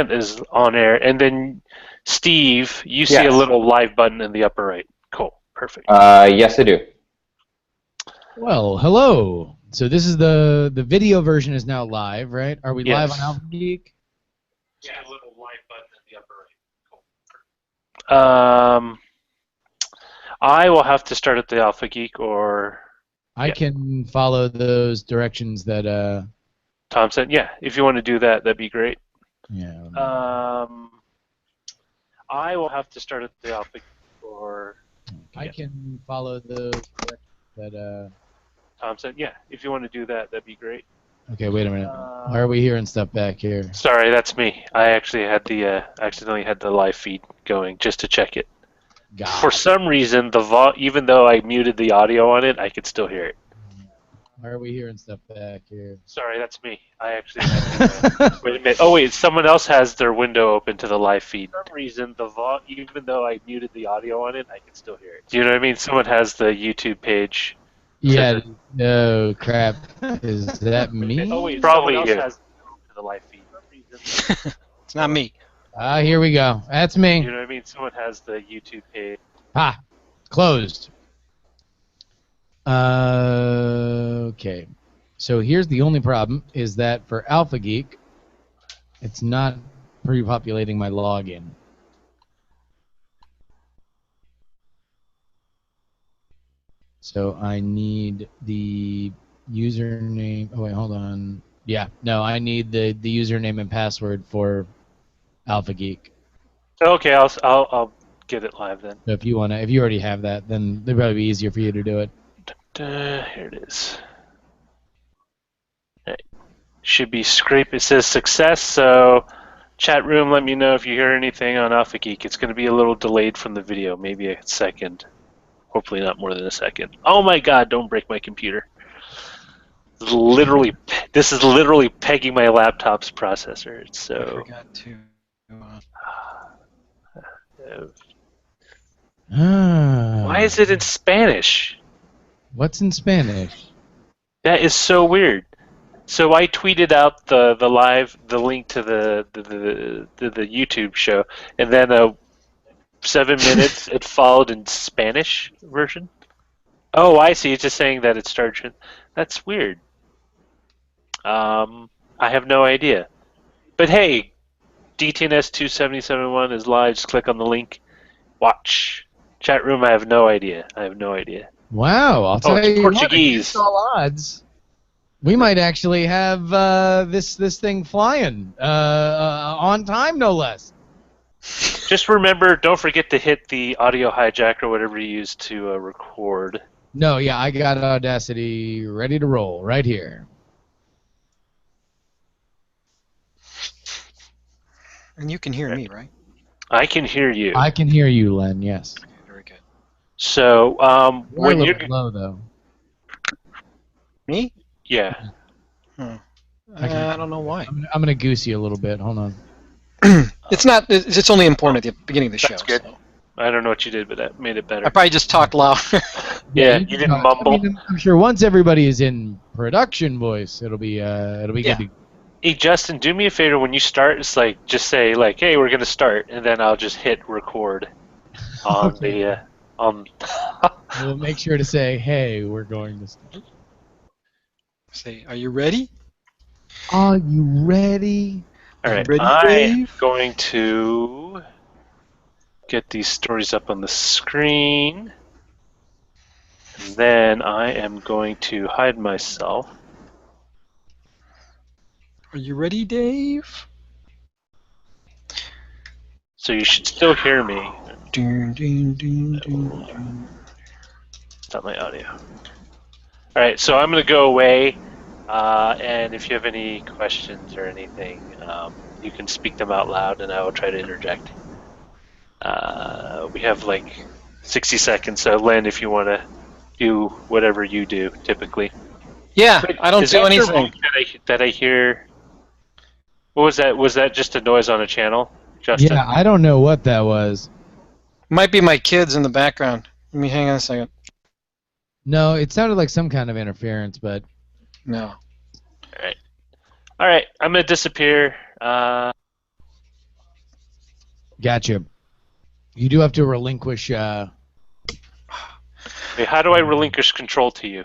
is on air, and then Steve, you see a Yes. little live button in the upper right. Cool, perfect. Yes, I do. Well, hello. So this is the video version is now live, right? Are we live Yes. on Alpha Geek? Yeah, a little live button in the upper right. Cool. I will have to start at the Alpha Geek, or I can follow those directions that Tom said, yeah. If you want to do that, that'd be great. yeah. I will have to start at the Alpha Geek, or I can follow those directions that Tom said, yeah. If you want to do that, that'd be great. Okay, wait a minute. Why are we hearing stuff back here? Sorry, that's me. I actually had the accidentally had the live feed going just to check it. God. For some reason, even though I muted the audio on it, I could still hear it. Why are we hearing stuff back here? Sorry, that's me. I actually had wait a minute. Oh wait, someone else has their window open to the live feed. For some reason, even though I muted the audio on it, I could still hear it. Do you know what I mean? Someone has the YouTube page. Yeah. No crap. Is that me? Oh wait, probably someone else has to the live feed. For some reason. It's not me. Here we go. That's me. Do you know what I mean? Someone has the YouTube page. Closed. Okay. So here's the only problem is that for Alpha Geek, it's not pre-populating my login. So I need the username. Oh wait, hold on. Yeah, no, I need the username and password for Alpha Geek. Okay, I'll get it live then. So if you already have that, then it'd probably be easier for you to do it. Here it is. Right. Should be scrape. It says success. So, chat room, let me know if you hear anything on Alpha Geek. It's going to be a little delayed from the video, maybe a second. Hopefully not more than a second. Oh my God! Don't break my computer. This is literally pegging my laptop's processor. It's so. I forgot to. Why is it in Spanish? What's in Spanish? That is so weird. So I tweeted out the link to the YouTube show, and then 7 minutes it followed in Spanish version. Oh, I see. It's just saying that it started. That's weird. I have no idea. But hey, DTNS 277.1 is live. Just click on the link. Watch. Chat room, I have no idea. Wow, I'll tell you Portuguese. What, all odds. We might actually have this thing flying on time, no less. Just remember, don't forget to hit the audio hijack or whatever you use to record. No, yeah, I got Audacity ready to roll right here. And you can hear me, right? I can hear you. I can hear you, Len. Yes. Okay, very good. So We're a little bit low, though. Me? Yeah. I don't know why. I'm gonna goose you a little bit. Hold on. It's not. It's only important at the beginning of the show. That's good. So. I don't know what you did, but that made it better. I probably just talked loud. Yeah, you didn't mumble. I mean, I'm sure once everybody is in production voice, it'll be good. Hey Justin, do me a favor when you start. It's like just say like, "Hey, we're gonna start," and then I'll just hit record on the We'll make sure to say, "Hey, we're going to start." Say, are you ready? Are you ready? All right, ready, I'm Dave? going to get these stories up on the screen. And then I am going to hide myself. Are you ready, Dave? So you should still hear me. Dun, dun, dun, dun, dun. Stop my audio. All right, so I'm going to go away, and if you have any questions or anything, you can speak them out loud, and I will try to interject. We have like 60 seconds, so Len, if you want to do whatever you do typically. Yeah, I don't do anything. That I hear. What was that? Was that just a noise on a channel, Justin? Yeah, I don't know what that was. Might be my kids in the background. Let me hang on a second. No, it sounded like some kind of interference, but No. All right. I'm gonna disappear. Gotcha. You do have to relinquish. Wait, how do I relinquish control to you?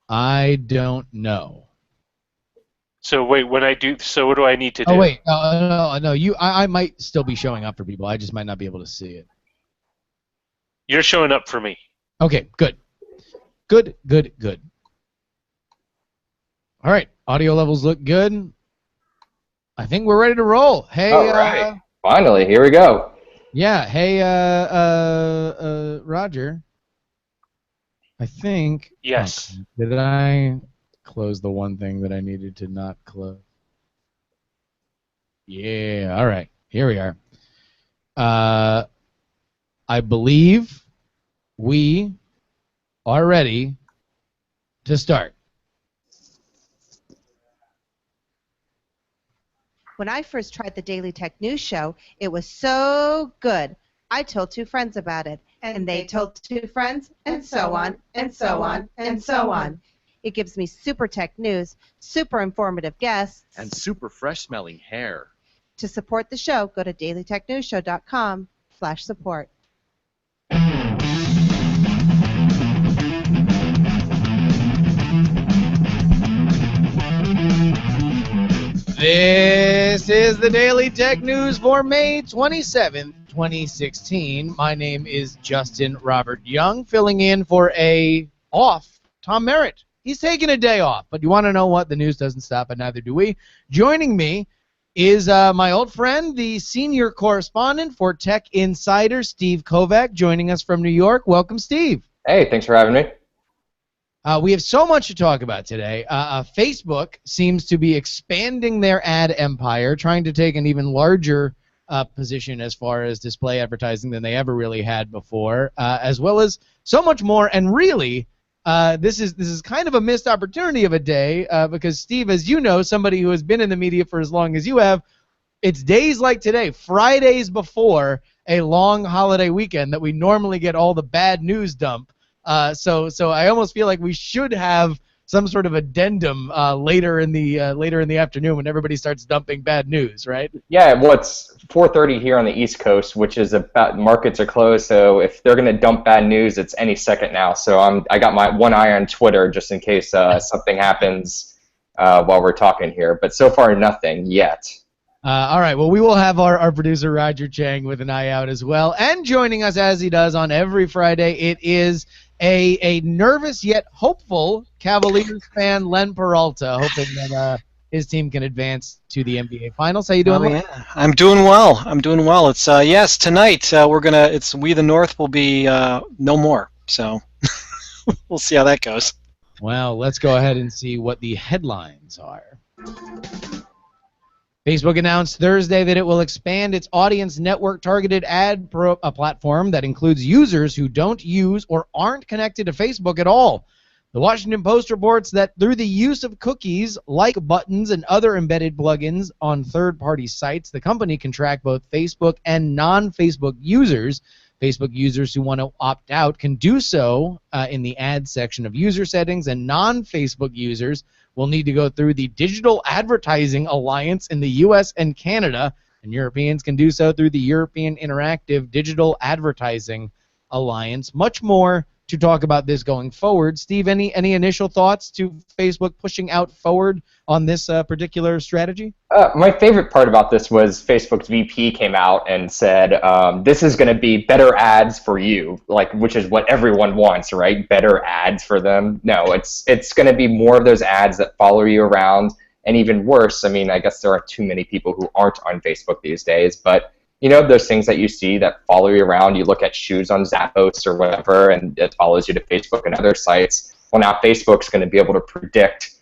I don't know. So wait, when I do, so what do I need to do? Oh wait, no. I might still be showing up for people. I just might not be able to see it. You're showing up for me. Okay, good. Good. All right, audio levels look good. I think we're ready to roll. Hey, all right. Finally, here we go. Yeah, hey, Roger. I think. Yes. Oh, did I close the one thing that I needed to not close? Yeah, all right. Here we are. I believe we are ready to start. When I first tried the Daily Tech News Show, it was so good. I told 2 friends about it, and they told 2 friends, and so on, and so on, and so on. It gives me super tech news, super informative guests, and super fresh-smelling hair. To support the show, go to dailytechnewsshow.com/support. This is the Daily Tech News for May 27th, 2016. My name is Justin Robert Young, filling in for Tom Merritt. He's taking a day off, but you want to know what? The news doesn't stop, and neither do we. Joining me is my old friend, the senior correspondent for Tech Insider, Steve Kovac, joining us from New York. Welcome, Steve. Hey, thanks for having me. We have so much to talk about today. Facebook seems to be expanding their ad empire, trying to take an even larger position as far as display advertising than they ever really had before, as well as so much more. And really, this is kind of a missed opportunity of a day because, Steve, as you know, somebody who has been in the media for as long as you have, it's days like today, Fridays before a long holiday weekend, that we normally get all the bad news dump. So I almost feel like we should have some sort of addendum later in the afternoon when everybody starts dumping bad news, right? Yeah, well, it's 4:30 here on the East Coast, which is about markets are closed. So if they're going to dump bad news, it's any second now. So I got my one eye on Twitter just in case something happens while we're talking here. But so far, nothing yet. All right, well, we will have our producer Roger Chang with an eye out as well. And joining us as he does on every Friday, it is a nervous yet hopeful Cavaliers fan, Len Peralta, hoping that his team can advance to the NBA Finals. How you doing? Oh, yeah. I'm doing well. It's yes, tonight it's We the North will be no more. So we'll see how that goes. Well, let's go ahead and see what the headlines are. Facebook announced Thursday that it will expand its audience network-targeted ad platform that includes users who don't use or aren't connected to Facebook at all. The Washington Post reports that through the use of cookies, like buttons and other embedded plugins on third-party sites, the company can track both Facebook and non-Facebook users. Facebook users who want to opt out can do so in the ad section of user settings, and non-Facebook users will need to go through the Digital Advertising Alliance in the U.S. and Canada, and Europeans can do so through the European Interactive Digital Advertising Alliance. Much more to talk about this going forward. Steve, any initial thoughts to Facebook pushing out forward on this particular strategy? My favorite part about this was Facebook's VP came out and said, this is going to be better ads for you, which is what everyone wants, right? Better ads for them. No, it's going to be more of those ads that follow you around, and even worse, I mean, I guess there are too many people who aren't on Facebook these days, but you know, those things that you see that follow you around, you look at shoes on Zappos or whatever, and it follows you to Facebook and other sites. Well, now Facebook's going to be able to predict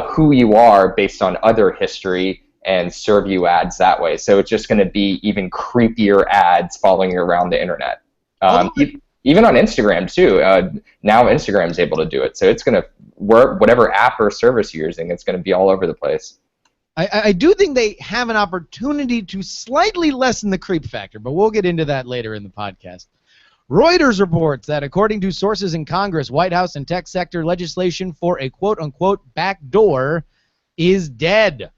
who you are based on other history and serve you ads that way. So it's just going to be even creepier ads following you around the internet. Even on Instagram, too. Now Instagram's able to do it. So it's going to work, whatever app or service you're using, it's going to be all over the place. I do think they have an opportunity to slightly lessen the creep factor, but we'll get into that later in the podcast. Reuters reports that according to sources in Congress, White House and tech sector legislation for a quote-unquote backdoor is dead.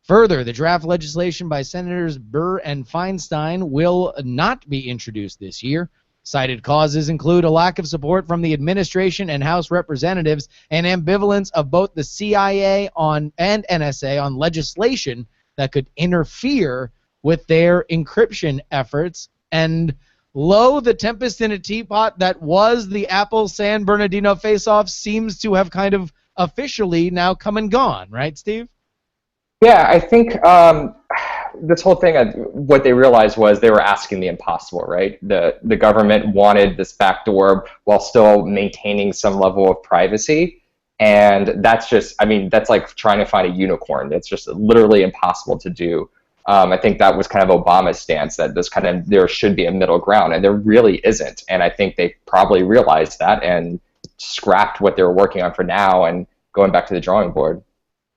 Further, the draft legislation by Senators Burr and Feinstein will not be introduced this year. Cited causes include a lack of support from the administration and House representatives and ambivalence of both the CIA and NSA on legislation that could interfere with their encryption efforts. And lo, the tempest in a teapot that was the Apple-San Bernardino face-off seems to have kind of officially now come and gone, right, Steve? Yeah, I think this whole thing, what they realized was they were asking the impossible, right? The government wanted this backdoor while still maintaining some level of privacy, and that's just, I mean, that's like trying to find a unicorn. It's just literally impossible to do. I think that was kind of Obama's stance, that there should be a middle ground, and there really isn't. And I think they probably realized that and scrapped what they were working on for now and going back to the drawing board.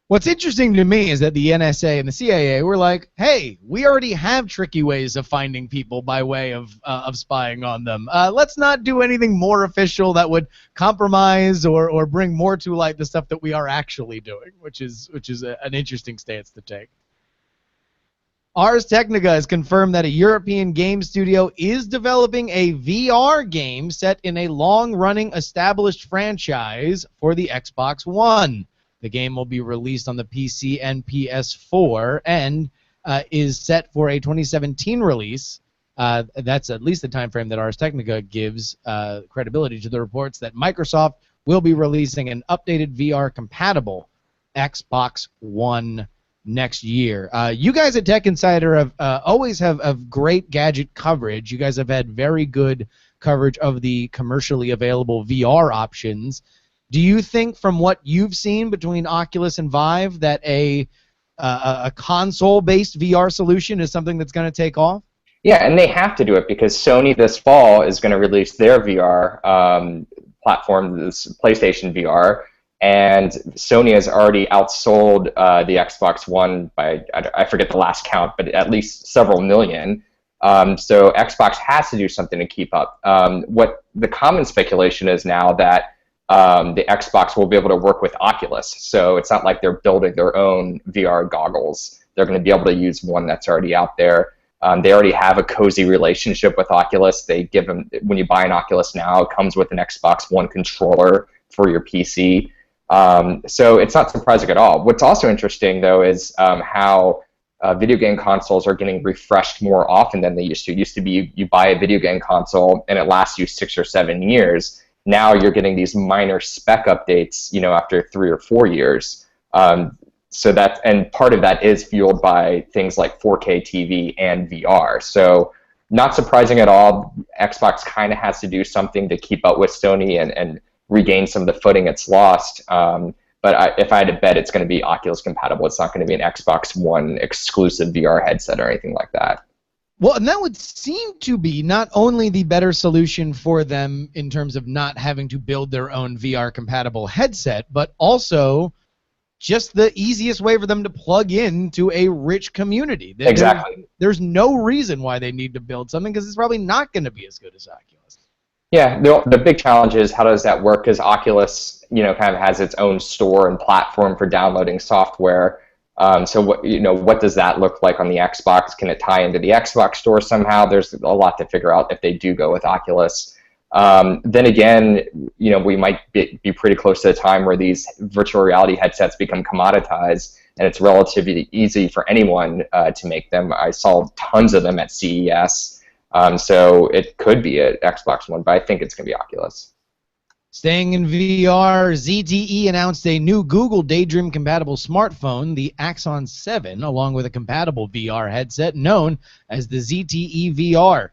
What's interesting to me is that the NSA and the CIA were like, hey, we already have tricky ways of finding people by way of spying on them. Let's not do anything more official that would compromise or bring more to light the stuff that we are actually doing, which is an interesting stance to take. Ars Technica has confirmed that a European game studio is developing a VR game set in a long-running established franchise for the Xbox One. The game will be released on the PC and PS4 and is set for a 2017 release. That's at least the time frame that Ars Technica gives credibility to the reports that Microsoft will be releasing an updated VR-compatible Xbox One next year. You guys at Tech Insider have always have great gadget coverage. You guys have had very good coverage of the commercially available VR options. Do you think, from what you've seen between Oculus and Vive, that a console-based VR solution is something that's going to take off? Yeah, and they have to do it because Sony this fall is going to release their VR platform, this PlayStation VR, and Sony has already outsold the Xbox One by, I forget the last count, but at least several million. So Xbox has to do something to keep up. What the common speculation is now that the Xbox will be able to work with Oculus. So it's not like they're building their own VR goggles. They're going to be able to use one that's already out there. They already have a cozy relationship with Oculus. They give them, when you buy an Oculus now, it comes with an Xbox One controller for your PC. So it's not surprising at all. What's also interesting, though, is how video game consoles are getting refreshed more often than they used to. It used to be you buy a video game console and it lasts you 6 or 7 years. Now you're getting these minor spec updates, after 3 or 4 years. So that, and part of that is fueled by things like 4K TV and VR. So not surprising at all. Xbox kind of has to do something to keep up with Sony and regain some of the footing it's lost. But if I had to bet, it's going to be Oculus compatible. It's not going to be an Xbox One exclusive VR headset or anything like that. Well, and that would seem to be not only the better solution for them in terms of not having to build their own VR-compatible headset, but also just the easiest way for them to plug into a rich community. Exactly. There's no reason why they need to build something because it's probably not going to be as good as Oculus. Yeah, the big challenge is how does that work? Because Oculus, kind of has its own store and platform for downloading software. So what does that look like on the Xbox? Can it tie into the Xbox store somehow? There's a lot to figure out if they do go with Oculus. Then again, we might be pretty close to the time where these virtual reality headsets become commoditized, and it's relatively easy for anyone to make them. I saw tons of them at CES, so it could be an Xbox One, but I think it's going to be Oculus. Staying in VR, ZTE announced a new Google Daydream-compatible smartphone, the Axon 7, along with a compatible VR headset known as the ZTE VR.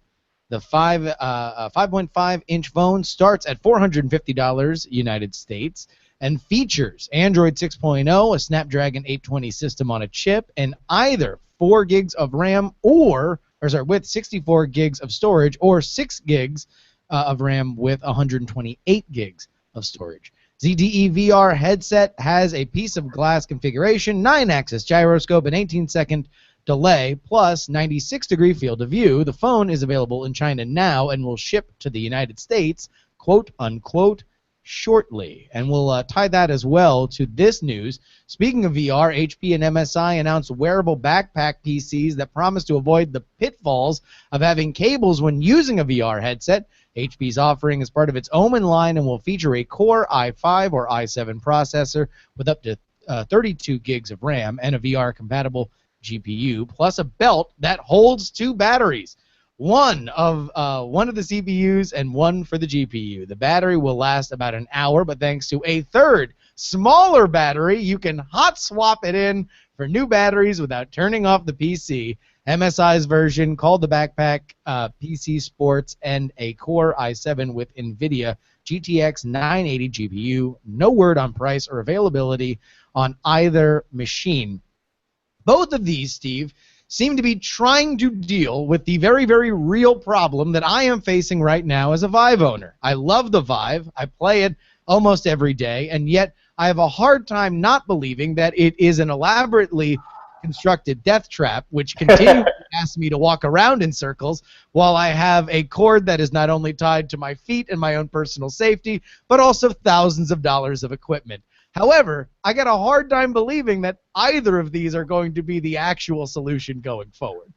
The 5.5-inch phone starts at $450 United States and features Android 6.0, a Snapdragon 820 system on a chip, and either 4 gigs of RAM with 64 gigs of storage, or 6 gigs of RAM with 128 gigs of storage. ZTE VR headset has a piece of glass configuration, 9-axis gyroscope, and 18-second delay, plus 96-degree field of view. The phone is available in China now and will ship to the United States, quote-unquote, shortly. And we'll tie that as well to this news. Speaking of VR, HP and MSI announced wearable backpack PCs that promise to avoid the pitfalls of having cables when using a VR headset. HP's offering is part of its Omen line and will feature a Core i5 or i7 processor with up to 32 gigs of RAM and a VR-compatible GPU, plus a belt that holds 2 batteries. One of the CPUs and one for the GPU. The battery will last about an hour, but thanks to a third, smaller battery, you can hot swap it in for new batteries without turning off the PC. MSI's version, called the Backpack PC Sports, and a Core i7 with NVIDIA GTX 980 GPU. No word on price or availability on either machine. Both of these, Steve, seem to be trying to deal with the very, very real problem that I am facing right now as a Vive owner. I love the Vive. I play it almost every day, and yet I have a hard time not believing that it is an elaborately constructed death trap, which continues to ask me to walk around in circles while I have a cord that is not only tied to my feet and my own personal safety, but also thousands of dollars of equipment. However, I got a hard time believing that either of these are going to be the actual solution going forward.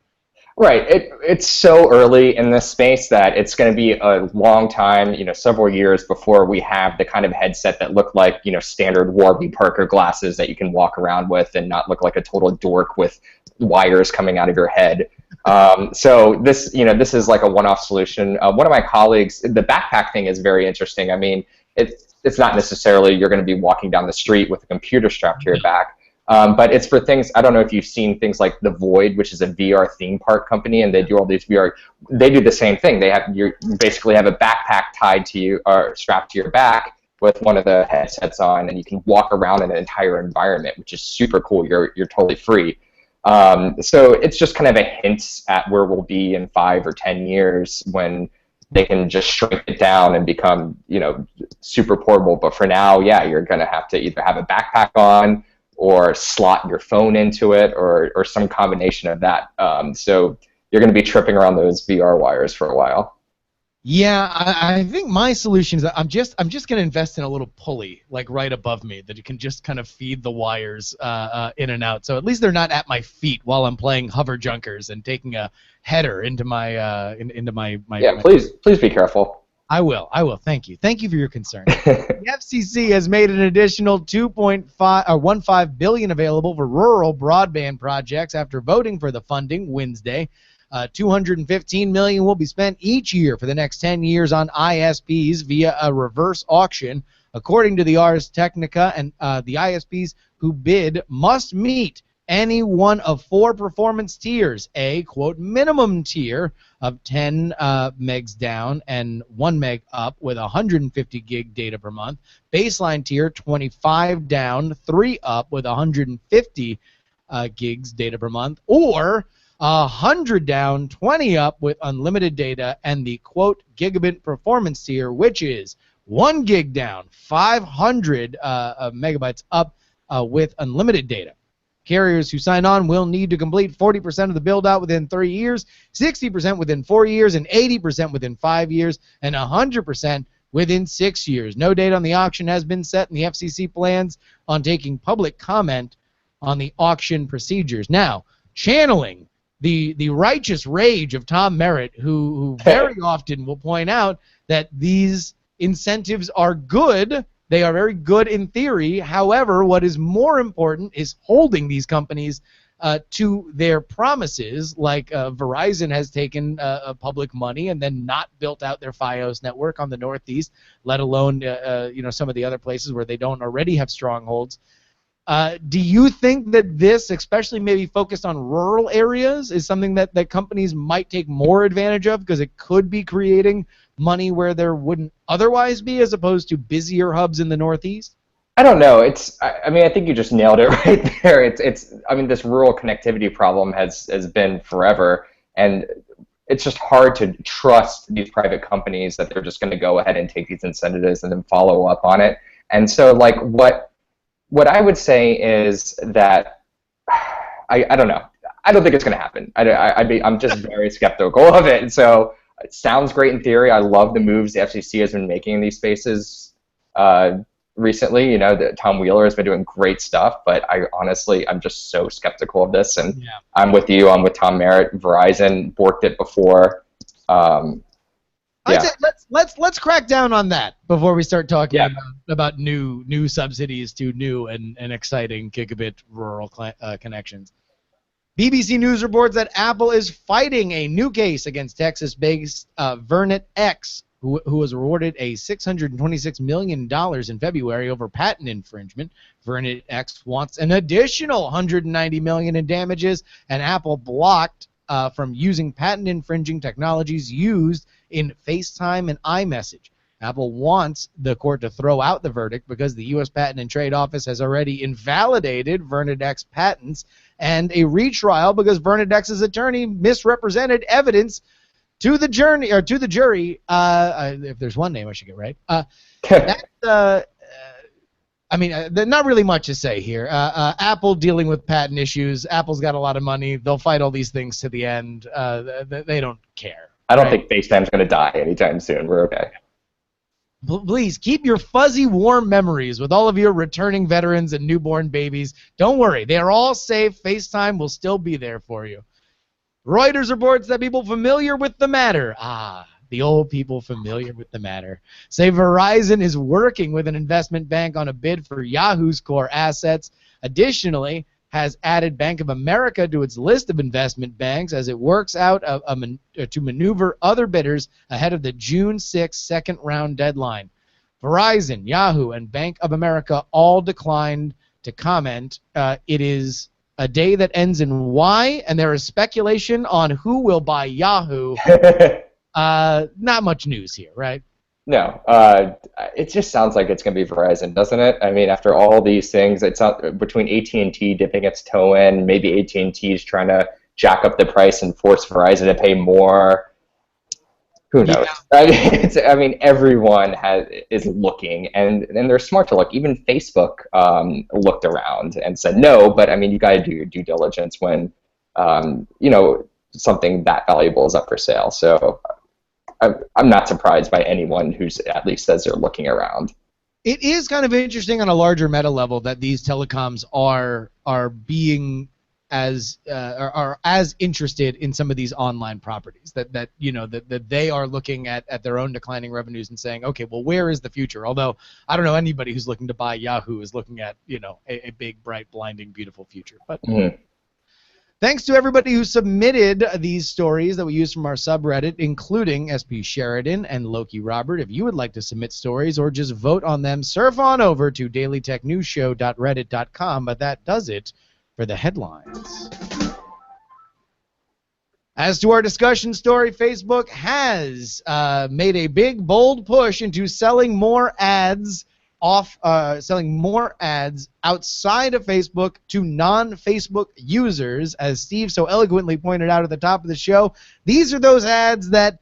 Right. It's so early in this space that it's going to be a long time, several years before we have the kind of headset that look like, standard Warby Parker glasses that you can walk around with and not look like a total dork with wires coming out of your head. So this is like a one-off solution. One of my colleagues, the backpack thing is very interesting. I mean, it's not necessarily you're going to be walking down the street with a computer strapped to your back. But it's for things, I don't know if you've seen things like The Void, which is a VR theme park company, and they do all these VR, they do the same thing. You basically have a backpack tied to you, or strapped to your back with one of the headsets on, and you can walk around in an entire environment, which is super cool. You're totally free. So it's just kind of a hint at where we'll be in 5 or 10 years when they can just shrink it down and become, super portable. But for now, yeah, you're going to have to either have a backpack on or slot your phone into it, or some combination of that. So you're going to be tripping around those VR wires for a while. Yeah, I think my solution is that I'm just going to invest in a little pulley, like right above me, that you can just kind of feed the wires in and out. So at least they're not at my feet while I'm playing hover junkers and taking a header into my Yeah, please be careful. I will. Thank you. Thank you for your concern. The FCC has made an additional $2.15 billion available for rural broadband projects after voting for the funding Wednesday. $215 million will be spent each year for the next 10 years on ISPs via a reverse auction. According to the Ars Technica, and the ISPs who bid must meet any one of 4 performance tiers: a, quote, minimum tier of 10 megs down and 1 meg up with 150 gig data per month, baseline tier 25 down, 3 up with 150 gigs data per month, or 100 down, 20 up with unlimited data, and the, quote, gigabit performance tier, which is 1 gig down, 500 megabytes up with unlimited data. Carriers who sign on will need to complete 40% of the build-out within 3 years, 60% within 4 years, and 80% within 5 years, and 100% within 6 years. No date on the auction has been set, and the FCC plans on taking public comment on the auction procedures. Now, channeling the righteous rage of Tom Merritt, who very often will point out that these incentives are good. They are very good in theory. However, what is more important is holding these companies to their promises, like Verizon has taken public money and then not built out their Fios network on the Northeast, let alone some of the other places where they don't already have strongholds. Do you think that this, especially maybe focused on rural areas, is something that companies might take more advantage of because it could be creating money where there wouldn't otherwise be, as opposed to busier hubs in the Northeast? I don't know. I mean, I think you just nailed it right there. I mean, this rural connectivity problem has been forever, and it's just hard to trust these private companies that they're just going to go ahead and take these incentives and then follow up on it. And so, like, what I would say is that I don't know. I don't think it's going to happen. I'm just very skeptical of it. And so it sounds great in theory. I love the moves the FCC has been making in these spaces. recently. You know, that Tom Wheeler has been doing great stuff, but I'm just so skeptical of this. And I'm with you. I'm with Tom Merritt. Verizon borked it before. I'd say let's crack down on that before we start talking about new subsidies to new and exciting gigabit rural connections. BBC News reports that Apple is fighting a new case against Texas-based Vernet X, who was awarded a $626 million in February over patent infringement. Vernet X wants an additional $190 million in damages, and Apple blocked from using patent-infringing technologies used in FaceTime and iMessage. Apple wants the court to throw out the verdict because the U.S. Patent and Trade Office has already invalidated Vernet X patents, and a retrial because Vernet X's attorney misrepresented evidence to the jury. If there's one name I should get right. Not really much to say here. Apple dealing with patent issues. Apple's got a lot of money. They'll fight all these things to the end. They don't care. I don't think FaceTime's going to die anytime soon. We're okay. Please keep your fuzzy, warm memories with all of your returning veterans and newborn babies. Don't worry. They are all safe. FaceTime will still be there for you. Reuters reports that people familiar with the matter, the old people familiar with the matter, say Verizon is working with an investment bank on a bid for Yahoo's core assets. Additionally, has added Bank of America to its list of investment banks as it works out to maneuver other bidders ahead of the June 6th second-round deadline. Verizon, Yahoo, and Bank of America all declined to comment. It is a day that ends in Y, and there is speculation on who will buy Yahoo. Not much news here, right? No, it just sounds like it's going to be Verizon, doesn't it? I mean, after all these things, it's not, between AT&T dipping its toe in, maybe AT&T is trying to jack up the price and force Verizon to pay more. Who knows? Yeah. I mean, everyone is looking, and they're smart to look. Even Facebook looked around and said no, but I mean, you got to do your due diligence when something that valuable is up for sale. So I'm not surprised by anyone who at least says they're looking around. It is kind of interesting on a larger meta level that these telecoms are being are as interested in some of these online properties that they are looking at their own declining revenues and saying, okay, well, where is the future? Although I don't know anybody who's looking to buy Yahoo is looking at a big, bright, blinding, beautiful future. But thanks to everybody who submitted these stories that we used from our subreddit, including SP Sheridan and Loki Robert. If you would like to submit stories or just vote on them, surf on over to dailytechnewsshow.reddit.com, but that does it for the headlines. As to our discussion story, Facebook has made a big, bold push into selling more ads outside of Facebook to non-Facebook users. As Steve so eloquently pointed out at the top of the show, these are those ads that,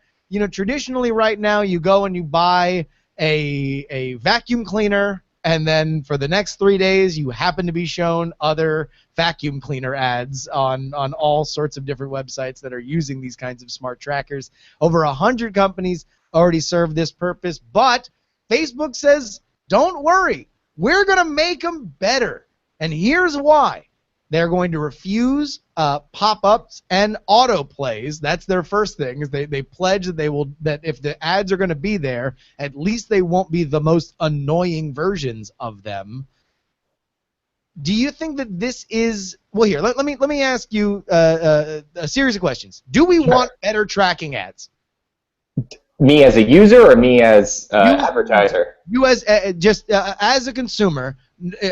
traditionally right now you go and you buy a vacuum cleaner, and then for the next 3 days you happen to be shown other vacuum cleaner ads on all sorts of different websites that are using these kinds of smart trackers. Over 100 companies already serve this purpose, but Facebook says, don't worry, we're going to make them better. And here's why. They're going to refuse pop-ups and autoplays. That's their first thing. Is they pledge that if the ads are going to be there, at least they won't be the most annoying versions of them. Do you think that this is here? Let me ask you a series of questions. Do we want better tracking ads? Me as a user or me as advertiser? You as as a consumer,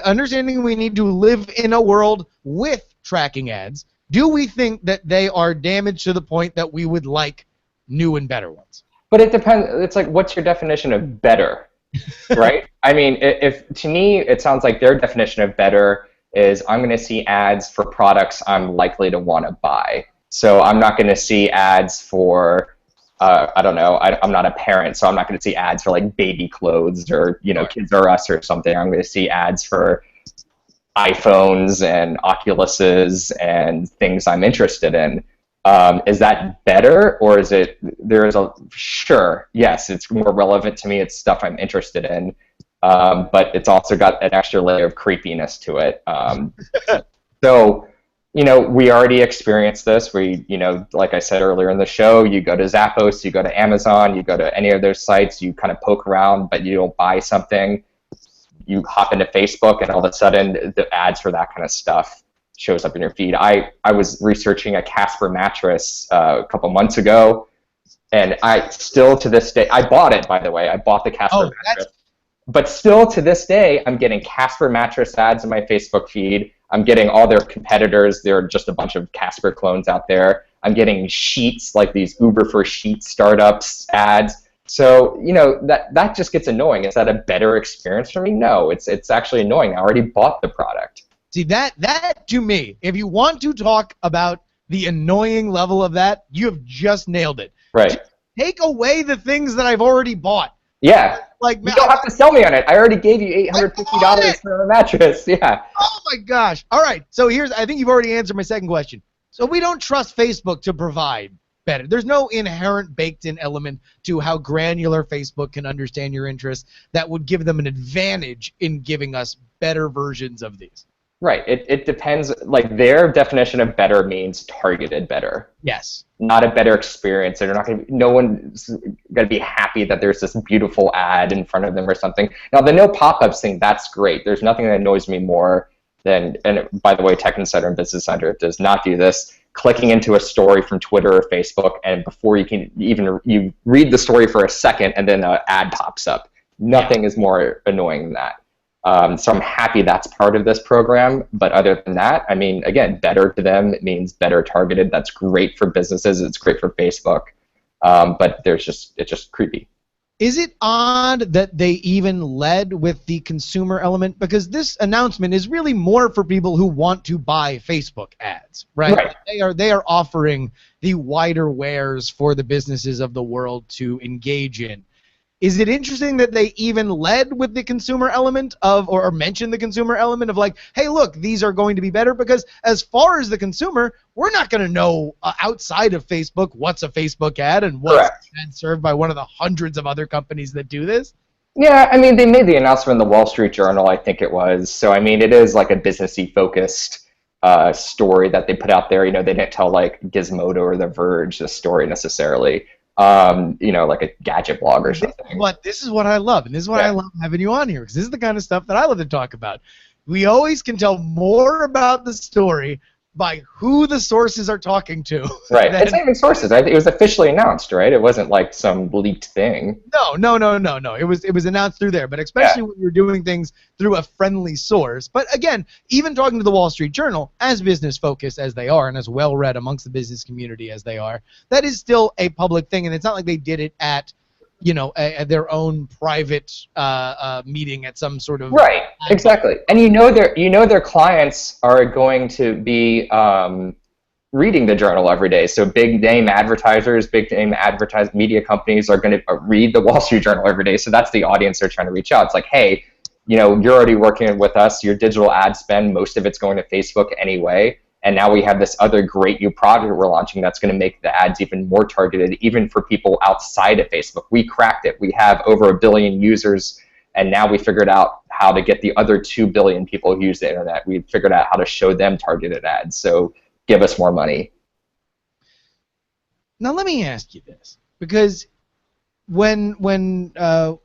understanding we need to live in a world with tracking ads, do we think that they are damaged to the point that we would like new and better ones? But it depends. It's like, what's your definition of better, right? I mean, if to me, it sounds like their definition of better is I'm going to see ads for products I'm likely to want to buy. So I'm not going to see ads for I don't know. I'm not a parent, so I'm not going to see ads for like baby clothes or Kids R Us or something. I'm going to see ads for iPhones and Oculuses and things I'm interested in. Is that better, or is it? Sure, yes, it's more relevant to me. It's stuff I'm interested in. but it's also got an extra layer of creepiness to it. So, we already experienced this. We, like I said earlier in the show, you go to Zappos, you go to Amazon, you go to any of those sites, you kind of poke around, but you don't buy something. You hop into Facebook, and all of a sudden, the ads for that kind of stuff shows up in your feed. I was researching a Casper mattress a couple months ago, and I still to this day, I bought it, by the way. I bought the Casper mattress. But still to this day, I'm getting Casper mattress ads in my Facebook feed. I'm getting all their competitors. There are just a bunch of Casper clones out there. I'm getting sheets, like these Uber for sheet startups ads. So, that just gets annoying. Is that a better experience for me? No, it's actually annoying. I already bought the product. See, that to me, if you want to talk about the annoying level of that, you have just nailed it. Right. Just take away the things that I've already bought. Yeah. Like, you don't have to sell me on it. I already gave you $850 for a mattress. Yeah. Oh my gosh. All right. So I think you've already answered my second question. So we don't trust Facebook to provide better. There's no inherent baked-in element to how granular Facebook can understand your interests that would give them an advantage in giving us better versions of these. Right. It depends. Like, their definition of better means targeted better. Yes. Not a better experience. They're not going to. No one's going to be happy that there's this beautiful ad in front of them or something. Now, the no pop-ups thing, that's great. There's nothing that annoys me more than. And by the way, Tech Insider and Business Center does not do this. Clicking into a story from Twitter or Facebook, and before you can you read the story for a second, and then an ad pops up. Nothing is more annoying than that. So I'm happy that's part of this program, but other than that, I mean, again, better to them, it means better targeted. That's great for businesses. It's great for Facebook, but it's just creepy. Is it odd that they even led with the consumer element? Because this announcement is really more for people who want to buy Facebook ads, right? They are offering the wider wares for the businesses of the world to engage in. Is it interesting that they even led with the consumer element of, or mentioned the consumer element of like, hey, look, these are going to be better? Because as far as the consumer, we're not going to know outside of Facebook what's a Facebook ad and what's served by one of the hundreds of other companies that do this. Yeah, I mean, they made the announcement in the Wall Street Journal, I think it was. So, I mean, it is like a businessy focused story that they put out there. They didn't tell like Gizmodo or The Verge the story necessarily. Like a gadget blog or something. This is what I love, and this is why I love having you on here, because this is the kind of stuff that I love to talk about. We always can tell more about the story by who the sources are talking to. Right. It's not even sources. Right? It was officially announced, right? It wasn't like some leaked thing. No. It was announced through there, but especially when you're doing things through a friendly source. But again, even talking to the Wall Street Journal, as business-focused as they are and as well-read amongst the business community as they are, that is still a public thing, and it's not like they did it at at their own private meeting at some sort of exactly. And their clients are going to be reading the journal every day. So big name advertisers, big name media companies are going to read the Wall Street Journal every day. So that's the audience they're trying to reach out. It's like, hey, you're already working with us. Your digital ad spend, most of it's going to Facebook anyway. And now we have this other great new product we're launching that's going to make the ads even more targeted, even for people outside of Facebook. We cracked it. We have over 1 billion users, and now we figured out how to get the other 2 billion people who use the internet. We figured out how to show them targeted ads. So give us more money. Now let me ask you this, because when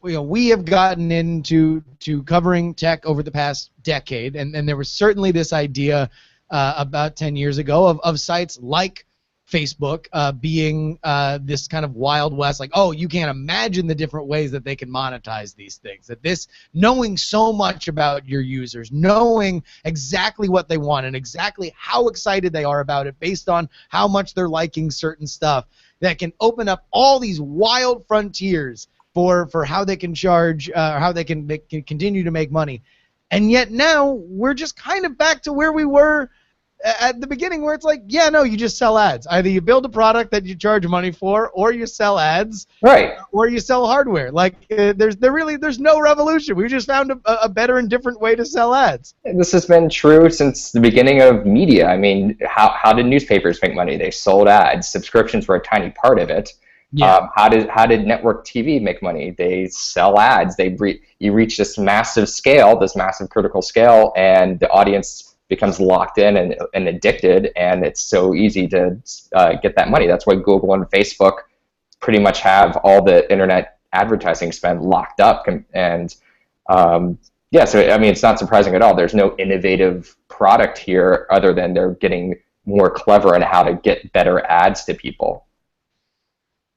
we have gotten into covering tech over the past decade, and there was certainly this idea about 10 years ago of sites like Facebook being this kind of Wild West, like, oh, you can't imagine the different ways that they can monetize these things. That this, knowing so much about your users, knowing exactly what they want and exactly how excited they are about it based on how much they're liking certain stuff, that can open up all these wild frontiers for how they can charge, how they can continue to make money. And yet now we're just kind of back to where we were at the beginning, where it's like, yeah, no, you just sell ads. Either you build a product that you charge money for, or you sell ads, right? Or you sell hardware. Like there's no revolution. We just found a better and different way to sell ads. This has been true since the beginning of media. I mean, how did newspapers make money? They sold ads. Subscriptions were a tiny part of it, Yeah. How did network TV make money? They sell ads. You reach this massive scale, this massive critical scale, and the audience becomes locked in and addicted, and it's so easy to get that money. That's why Google and Facebook pretty much have all the internet advertising spend locked up. And yeah, so I mean, it's not surprising at all. There's no innovative product here other than they're getting more clever in how to get better ads to people.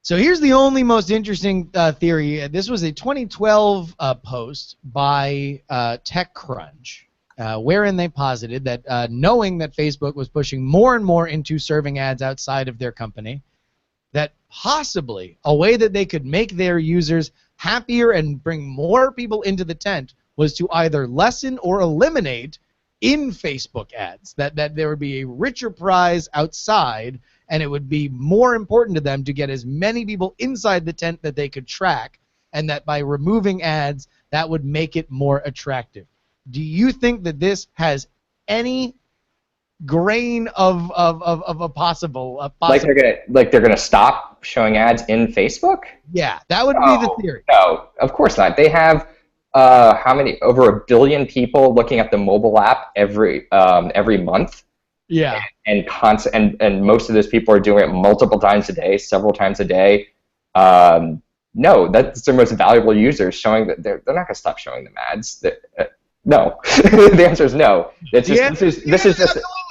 So here's the only most interesting theory. This was a 2012 post by TechCrunch, wherein they posited that knowing that Facebook was pushing more and more into serving ads outside of their company, that possibly a way that they could make their users happier and bring more people into the tent was to either lessen or eliminate in-Facebook ads, that there would be a richer prize outside, and it would be more important to them to get as many people inside the tent that they could track, and that by removing ads, that would make it more attractive. Do you think that this has any grain of a possible like they're gonna stop showing ads in Facebook? Yeah, that would be the theory. No, of course not. They have how many? Over 1 billion people looking at the mobile app every month. Yeah. And most of those people are doing it multiple times a day, several times a day. No, that's their most valuable users, showing that they're not going to stop showing them ads. No, the answer is no. This is absolutely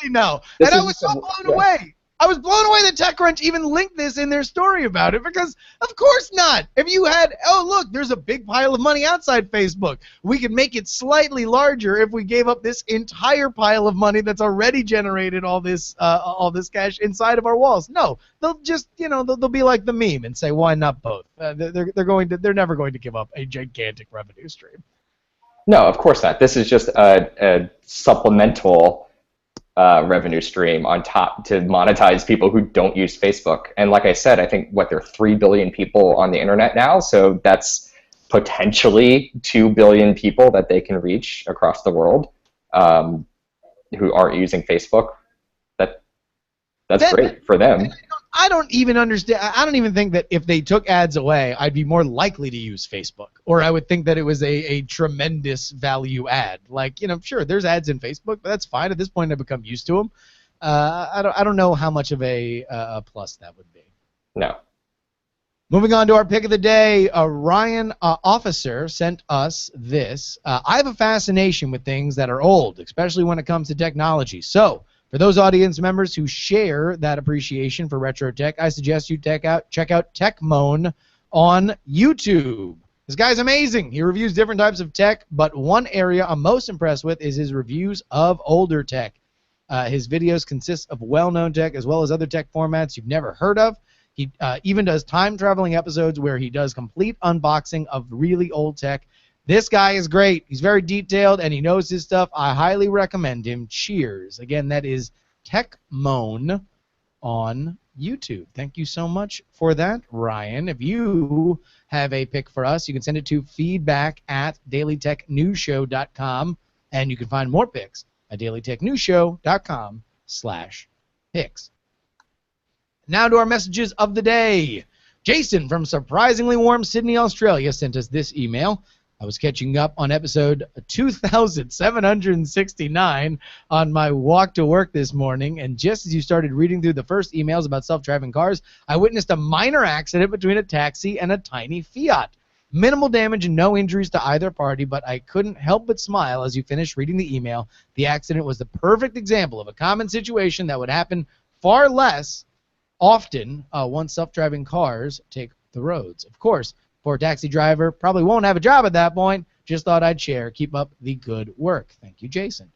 no. And I was so blown away. I was blown away that TechCrunch even linked this in their story about it, because of course not. If you had, oh look, there's a big pile of money outside Facebook. We could make it slightly larger if we gave up this entire pile of money that's already generated all this cash inside of our walls. No, they'll just, they'll be like the meme and say, why not both? They're never going to give up a gigantic revenue stream. No, of course not. This is just a supplemental revenue stream on top to monetize people who don't use Facebook. And like I said, I think there are 3 billion people on the internet now, so that's potentially 2 billion people that they can reach across the world who aren't using Facebook. That's great for them. I don't even understand. I don't even think that if they took ads away, I'd be more likely to use Facebook, or I would think that it was a tremendous value ad. Like, sure, there's ads in Facebook, but that's fine. At this point, I've become used to them. I don't know how much of a plus that would be. No. Moving on to our pick of the day, Ryan Officer sent us this. I have a fascination with things that are old, especially when it comes to technology. So, for those audience members who share that appreciation for retro tech, I suggest you check out TechMoan on YouTube. This guy's amazing. He reviews different types of tech, but one area I'm most impressed with is his reviews of older tech. His videos consist of well-known tech as well as other tech formats you've never heard of. He even does time-traveling episodes where he does complete unboxing of really old tech. This guy is great. He's very detailed, and he knows his stuff. I highly recommend him. Cheers. Again, that is TechMoan on YouTube. Thank you so much for that, Ryan. If you have a pick for us, you can send it to feedback@dailytechnewsshow.com, and you can find more picks at dailytechnewsshow.com/picks. Now to our messages of the day. Jason from surprisingly warm Sydney, Australia, sent us this email. I was catching up on episode 2769 on my walk to work this morning, and just as you started reading through the first emails about self-driving cars, I witnessed a minor accident between a taxi and a tiny Fiat. Minimal damage and no injuries to either party, but I couldn't help but smile as you finished reading the email. The accident was the perfect example of a common situation that would happen far less often once self-driving cars take the roads. Of course, poor taxi driver probably won't have a job at that point. Just thought I'd share. Keep up the good work. Thank you, Jason.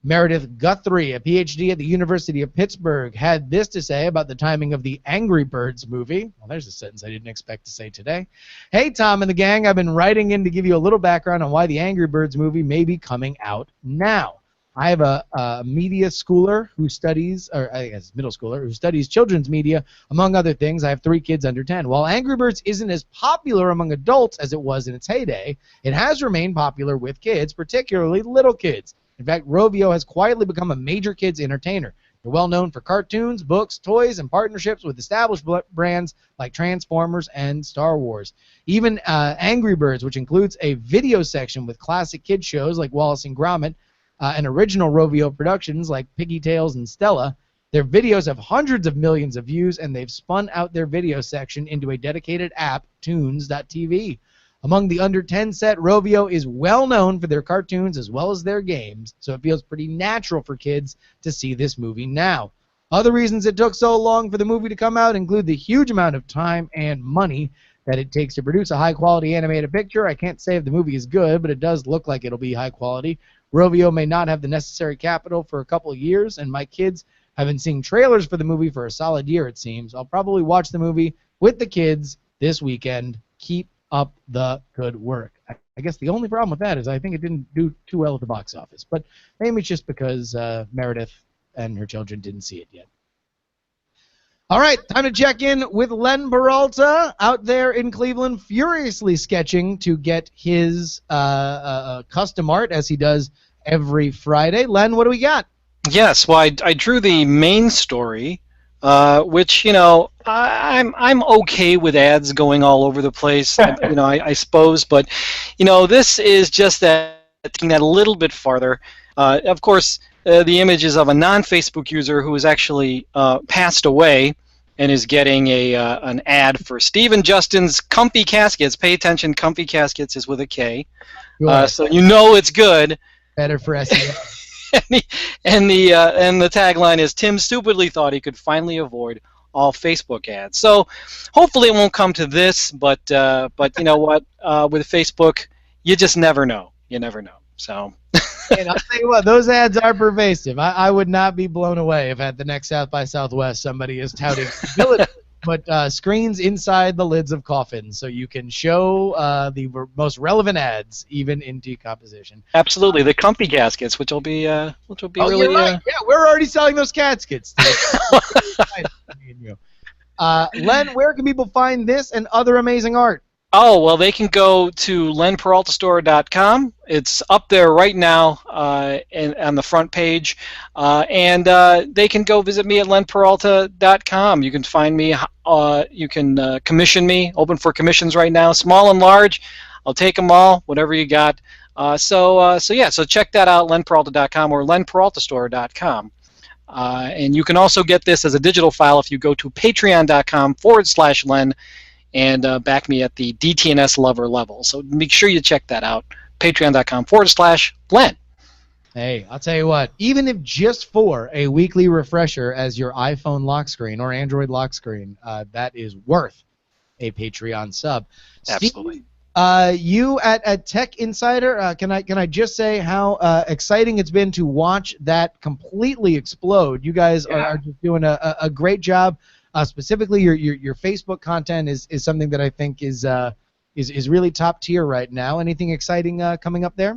Meredith Guthrie, a PhD at the University of Pittsburgh, had this to say about the timing of the Angry Birds movie. Well, there's a sentence I didn't expect to say today. Hey, Tom and the gang, I've been writing in to give you a little background on why the Angry Birds movie may be coming out now. I have a media schooler who studies, or I guess middle schooler, who studies children's media, among other things. I have 3 kids under 10. While Angry Birds isn't as popular among adults as it was in its heyday, it has remained popular with kids, particularly little kids. In fact, Rovio has quietly become a major kids entertainer. They're well known for cartoons, books, toys, and partnerships with established brands like Transformers and Star Wars. Even Angry Birds, which includes a video section with classic kid shows like Wallace and Gromit, and original Rovio productions like Piggy Tales and Stella. Their videos have hundreds of millions of views, and they've spun out their video section into a dedicated app, Tunes.tv. Among the under 10 set, Rovio is well known for their cartoons as well as their games, so it feels pretty natural for kids to see this movie now. Other reasons it took so long for the movie to come out include the huge amount of time and money that it takes to produce a high-quality animated picture. I can't say if the movie is good, but it does look like it'll be high quality. Rovio may not have the necessary capital for a couple of years, and my kids have been seeing trailers for the movie for a solid year, it seems. I'll probably watch the movie with the kids this weekend. Keep up the good work. I guess the only problem with that is I think it didn't do too well at the box office, but maybe it's just because Meredith and her children didn't see it yet. All right, time to check in with Len Peralta out there in Cleveland, furiously sketching to get his custom art as he does every Friday. Len, what do we got? Yes, well, I drew the main story, which, you know, I'm okay with ads going all over the place, you know, I suppose, but, you know, this is just taking that a little bit farther. Of course, the image is of a non-Facebook user who has actually passed away and is getting an ad for Steve and Justin's Comfy Caskets. Pay attention, Comfy Caskets is with a K, so you know it's good. Better for SEO. and the tagline is, Tim stupidly thought he could finally avoid all Facebook ads. So hopefully it won't come to this, but you know what? With Facebook, you just never know. You never know. So. And I'll tell you what, those ads are pervasive. I would not be blown away if at the next South by Southwest somebody is touting ability to put screens inside the lids of coffins so you can show the most relevant ads even in decomposition. Absolutely, the Comfy Caskets, which will be really. You're right. Yeah, we're already selling those caskets. Len, where can people find this and other amazing art? Oh, well, they can go to lenperaltastore.com. It's up there right now on the front page. And they can go visit me at lenperalta.com. You can find me. You can commission me. Open for commissions right now, small and large. I'll take them all, whatever you got. So check that out, lenperalta.com or lenperaltastore.com. And you can also get this as a digital file if you go to patreon.com/Len. And back me at the DTNS lover level. So make sure you check that out. Patreon.com/Len. Hey, I'll tell you what, even if just for a weekly refresher as your iPhone lock screen or Android lock screen, that is worth a Patreon sub. Absolutely. Steve, you at Tech Insider, can I just say how exciting it's been to watch that completely explode. You guys are just doing a great job. Specifically, your Facebook content is something that I think is really top tier right now. Anything exciting coming up there?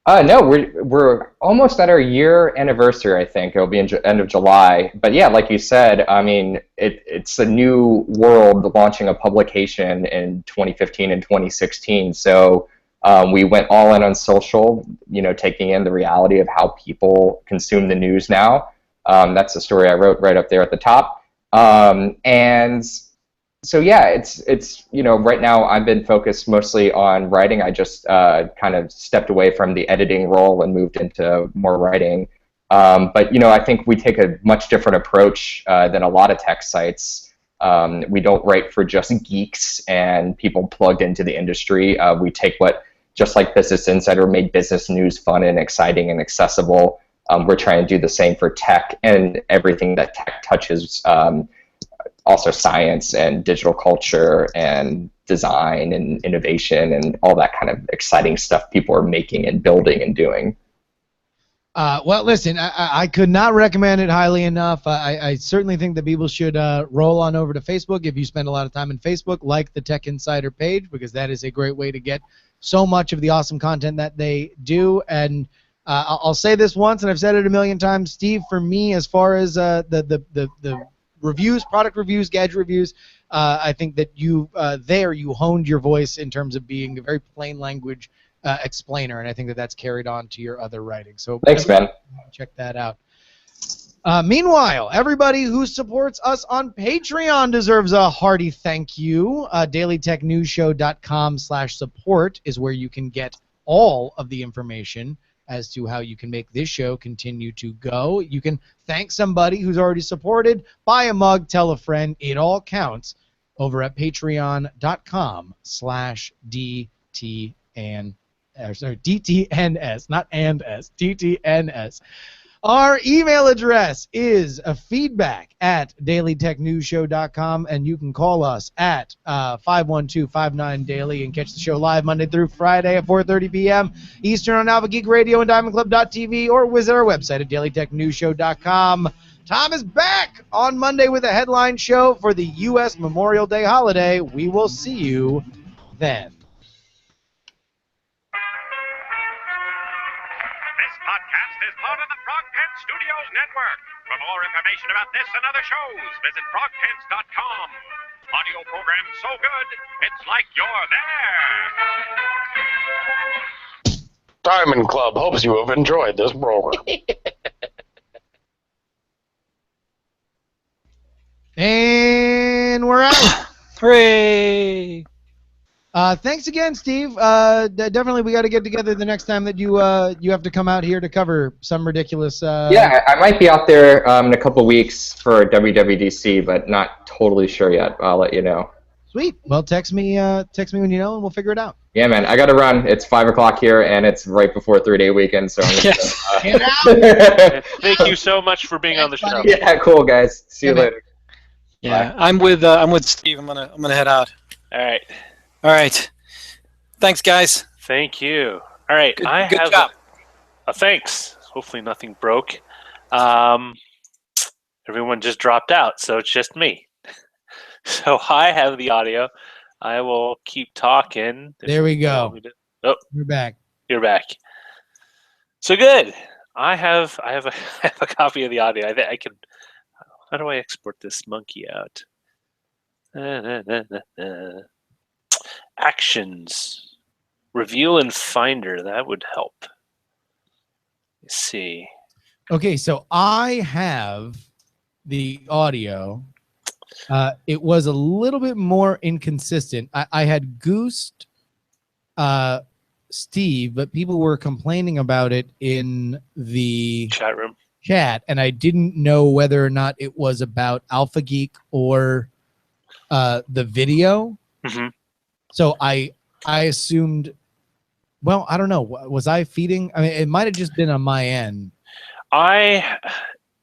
No, we're almost at our year anniversary. I think it'll be end of July. But yeah, like you said, I mean, it's a new world launching a publication in 2015 and 2016. So we went all in on social, you know, taking in the reality of how people consume the news now. That's the story I wrote right up there at the top. And so yeah, it's you know, right now I've been focused mostly on writing. I just kind of stepped away from the editing role and moved into more writing. But you know, I think we take a much different approach than a lot of tech sites. We don't write for just geeks and people plugged into the industry. We take what, just like Business Insider made business news fun and exciting and accessible. We're trying to do the same for tech and everything that tech touches, also science and digital culture and design and innovation and all that kind of exciting stuff people are making and building and doing. Well, listen, I could not recommend it highly enough. I certainly think that people should roll on over to Facebook. If you spend a lot of time in Facebook, like the Tech Insider page, because that is a great way to get so much of the awesome content that they do. And I'll say this once, and I've said it a million times, Steve, for me, as far as the reviews, product reviews, gadget reviews, I think that you honed your voice in terms of being a very plain language explainer, and I think that that's carried on to your other writing. So thanks, man. Check that out. Meanwhile, everybody who supports us on Patreon deserves a hearty thank you. DailyTechNewsShow.com/support is where you can get all of the information as to how you can make this show continue to go. You can thank somebody who's already supported, buy a mug, tell a friend. It all counts over at patreon.com/DTNS, not and S, DTNS. Our email address is feedback@dailytechnewsshow.com, and you can call us at 512-59-DAILY and catch the show live Monday through Friday at 4:30 p.m. Eastern on Alpha Geek Radio and DiamondClub.tv, or visit our website at dailytechnewsshow.com. Tom is back on Monday with a headline show for the U.S. Memorial Day holiday. We will see you then. This podcast is part of the Frog Pants Studios Network. For more information about this and other shows, visit frogpants.com. Audio program so good, it's like you're there. Diamond Club hopes you have enjoyed this program. And we're out. Hooray! Thanks again, Steve. Definitely, we got to get together the next time that you have to come out here to cover some ridiculous. Yeah, I might be out there in a couple weeks for WWDC, but not totally sure yet. I'll let you know. Sweet. Well, text me when you know, and we'll figure it out. Yeah, man. I got to run. It's 5 o'clock here, and it's right before 3-day weekend, so I'm Yes. Get out. Thank you so much for being on the show. Yeah, cool, guys. See you Yeah, man. later. Yeah, I'm with Steve. I'm gonna head out. All right. All right. Thanks, guys. Thank you. All right. Good I have job. thanks. Hopefully nothing broke. Everyone just dropped out, so it's just me. So I have the audio. I will keep talking. There we go. Oh, We're back. you're back. So good. I have a copy of the audio. I can. How do I export this monkey out? Actions. Reveal in Finder. That would help. Let's see. Okay, so I have the audio. It was a little bit more inconsistent. I had goosed Steve, but people were complaining about it in the Chat room. chat, and I didn't know whether or not it was about Alpha Geek or the video. Mhm. So I assumed. Well, I don't know. Was I feeding? I mean, it might have just been on my end.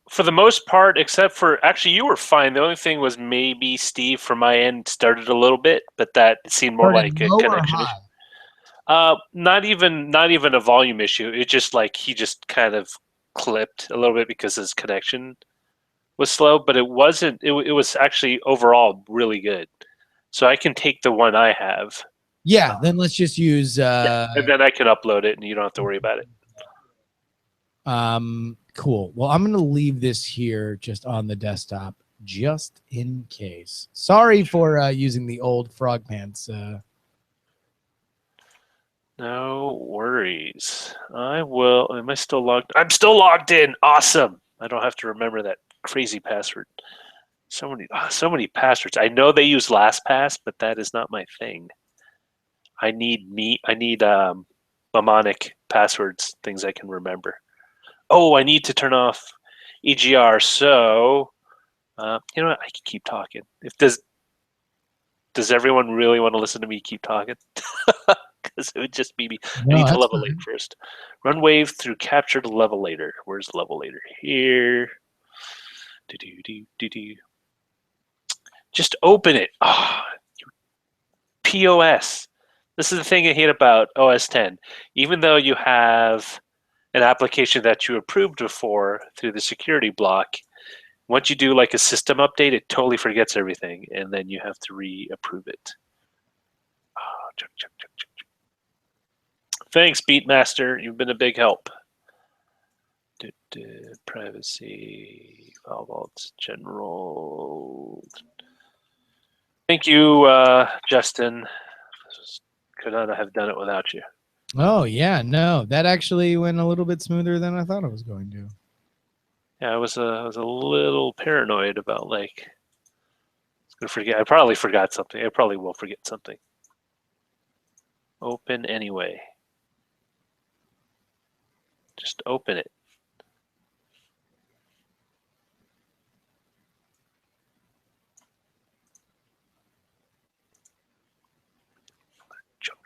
For the most part, except for actually, you were fine. The only thing was maybe Steve from my end started a little bit, but that seemed more like a Low or connection high? issue. Not even a volume issue. It just like he just kind of clipped a little bit because his connection was slow. But it wasn't. It was actually overall really good. So I can take the one I have, Yeah, then let's just use. and then I can upload it, and you don't have to worry about it. Cool. Well, I'm going to leave this here just on the desktop, just in case. Sorry for using the old Frog Pants. No worries. I will. Am I still logged? I'm still logged in. Awesome. I don't have to remember that crazy password. So many passwords. I know they use LastPass, but that is not my thing. I need mnemonic passwords, things I can remember. Oh, I need to turn off EGR. So, you know what? I can keep talking. Does everyone really want to listen to me keep talking? Because it would just be me. No, I need to that's level it first. Run wave through captured levelator. Where's levelator? Here. Do. Just open it. Ah, POS. This is the thing I hate about OS 10. Even though you have an application that you approved before through the security block, once you do like a system update, it totally forgets everything, and then you have to re-approve it. Oh, chuck. Thanks, Beatmaster. You've been a big help. Privacy, file vaults, general. Thank you, Justin. Could not have done it without you. Oh, yeah. No, that actually went a little bit smoother than I thought it was going to. Yeah, I was a little paranoid about like I was gonna forget. I probably forgot something. I probably will forget something. Open anyway. Just open it. Joker.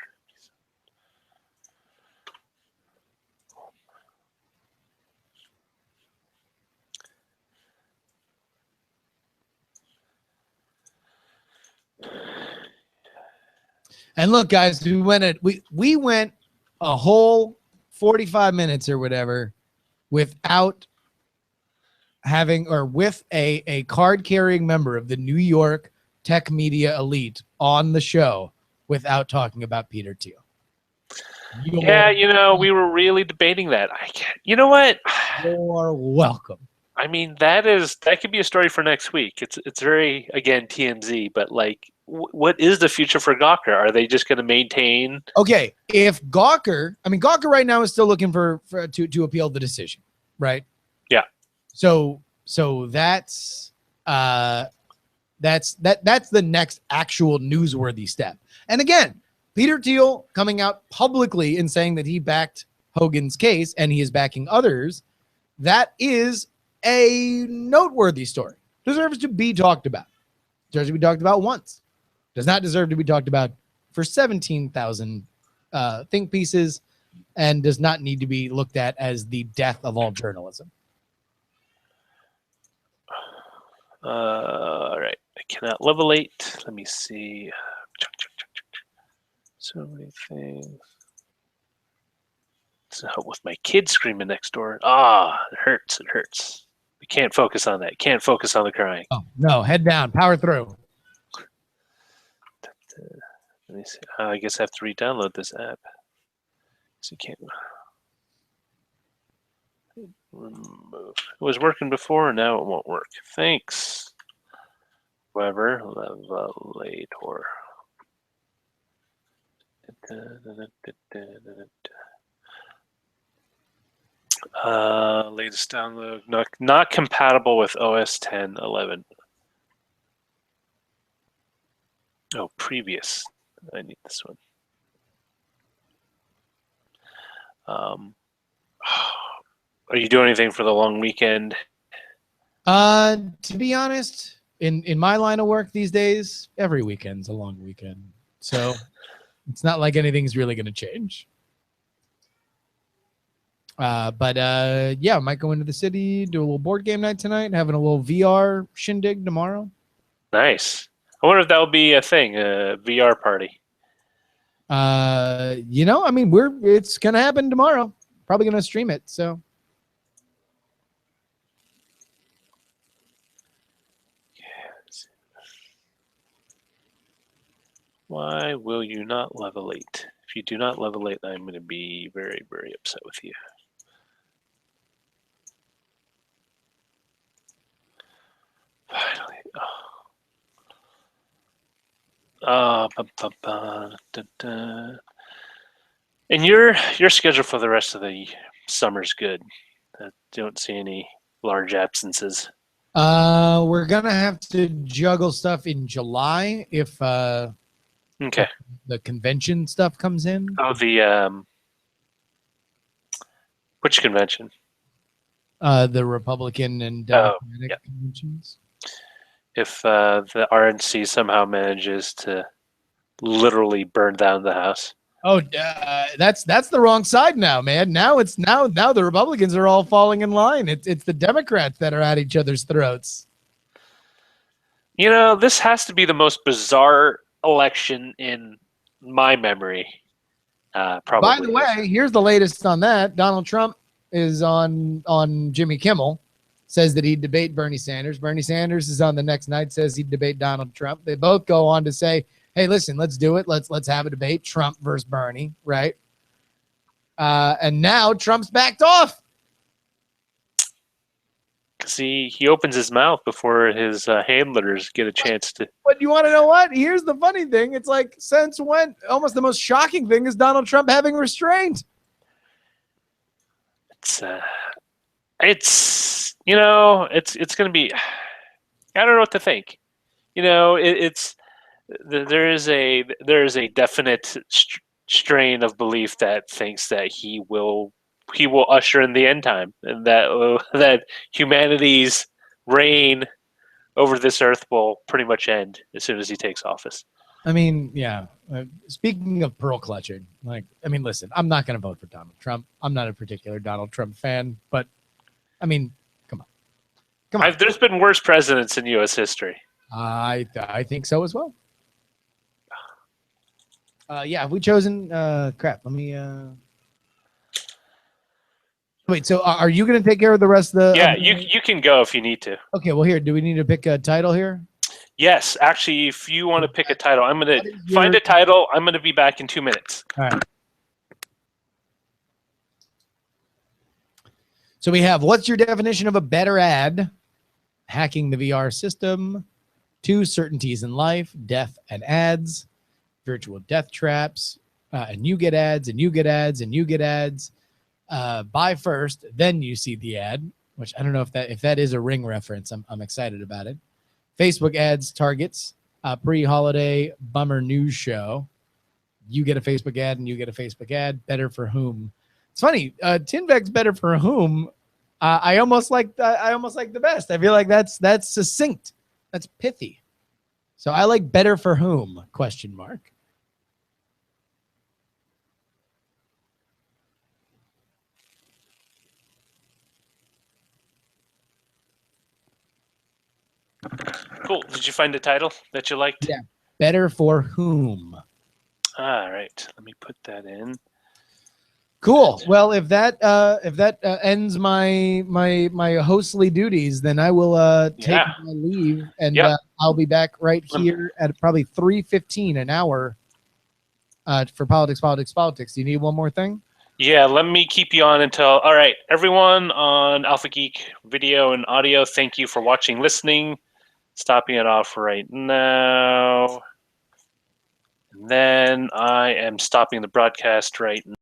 And look, guys, we went a whole 45 minutes or whatever without having or with a card carrying member of the New York tech media elite on the show without talking about Peter Thiel. Yeah, you know, we were really debating that. I can't. You know what? You're welcome. I mean, that could be a story for next week. It's very, again, TMZ, but like, what is the future for Gawker? Are they just going to maintain? Okay, if Gawker, I mean, Gawker right now is still looking to appeal the decision, right? Yeah. So that's the next actual newsworthy step. And again, Peter Thiel coming out publicly and saying that he backed Hogan's case and he is backing others, that is a noteworthy story. Deserves to be talked about. Deserves to be talked about once. Does not deserve to be talked about for 17,000 think pieces, and does not need to be looked at as the death of all journalism. All right. I cannot levelate. Let me see. So many things. So with my kid screaming next door. It hurts. It hurts. We can't focus on that. Can't focus on the crying. Oh, no. Head down. Power through. Let me see. I guess I have to re-download this app. So you can't remove. It was working before, and now it won't work. Thanks. Weber Levelator. Latest download. Not compatible with OS 10.11. Oh, previous. I need this one. Are you doing anything for the long weekend? To be honest, in my line of work these days, every weekend's a long weekend. So it's not like anything's really going to change. But yeah, I might go into the city, do a little board game night tonight, having a little VR shindig tomorrow. Nice. I wonder if that will be a thing, a VR party. You know, I mean, it's gonna happen tomorrow. Probably gonna stream it. So. Why will you not levelate? If you do not levelate, I'm going to be very, very upset with you. Finally. And your schedule for the rest of the summer's good. I don't see any large absences. We're gonna have to juggle stuff in July if okay, the convention stuff comes in. Oh, the which convention? The Republican and Democratic conventions. If the RNC somehow manages to literally burn down the House. Oh, that's the wrong side now, man. Now the Republicans are all falling in line. It's the Democrats that are at each other's throats. You know, this has to be the most bizarre election in my memory. Probably. By the way, here's the latest on that. Donald Trump is on Jimmy Kimmel, says that he'd debate Bernie Sanders. Bernie Sanders is on the next night, says he'd debate Donald Trump. They both go on to say, hey, listen, let's do it. Let's have a debate, Trump versus Bernie, right? And now Trump's backed off. Because he opens his mouth before his handlers get a chance to. But you want to know what? Here's the funny thing. It's like, since when? Almost the most shocking thing is Donald Trump having restraint. It's It's it's going to be. I don't know what to think. There is a definite strain of belief that thinks that he will usher in the end time, and that humanity's reign over this earth will pretty much end as soon as he takes office. I mean, yeah. Speaking of pearl clutching, listen, I'm not going to vote for Donald Trump. I'm not a particular Donald Trump fan, but come on. There's been worse presidents in U.S. history. I think so as well. Have we chosen? Crap. Let me. Wait. So, are you going to take care of the rest of the? Yeah, you can go if you need to. Okay. Well, here. Do we need to pick a title here? Yes, actually, if you want to pick a title, I'm going to find a title. I'm going to be back in 2 minutes. All right. So we have, what's your definition of a better ad? Hacking the VR system. 2 certainties in life, death and ads. Virtual death traps. And you get ads, and you get ads, and you get ads. Buy first, then you see the ad, which I don't know if that is a Ring reference. I'm excited about it. Facebook ads targets, pre-holiday bummer news show. You get a Facebook ad and you get a Facebook ad. Better for whom? It's funny. Tinvec's better for whom. I almost like the best. I feel like that's succinct. That's pithy. So I like better for whom? ? Cool. Did you find a title that you liked? Yeah. Better for whom? All right. Let me put that in. Cool. Well, if that ends my hostly duties, then I will take my leave, and I'll be back right here at probably 3:15, an hour, for politics. Do you need one more thing? Yeah, let me keep you on until. All right, everyone on Alpha Geek video and audio, thank you for watching, listening. Stopping it off right now. And then I am stopping the broadcast right now.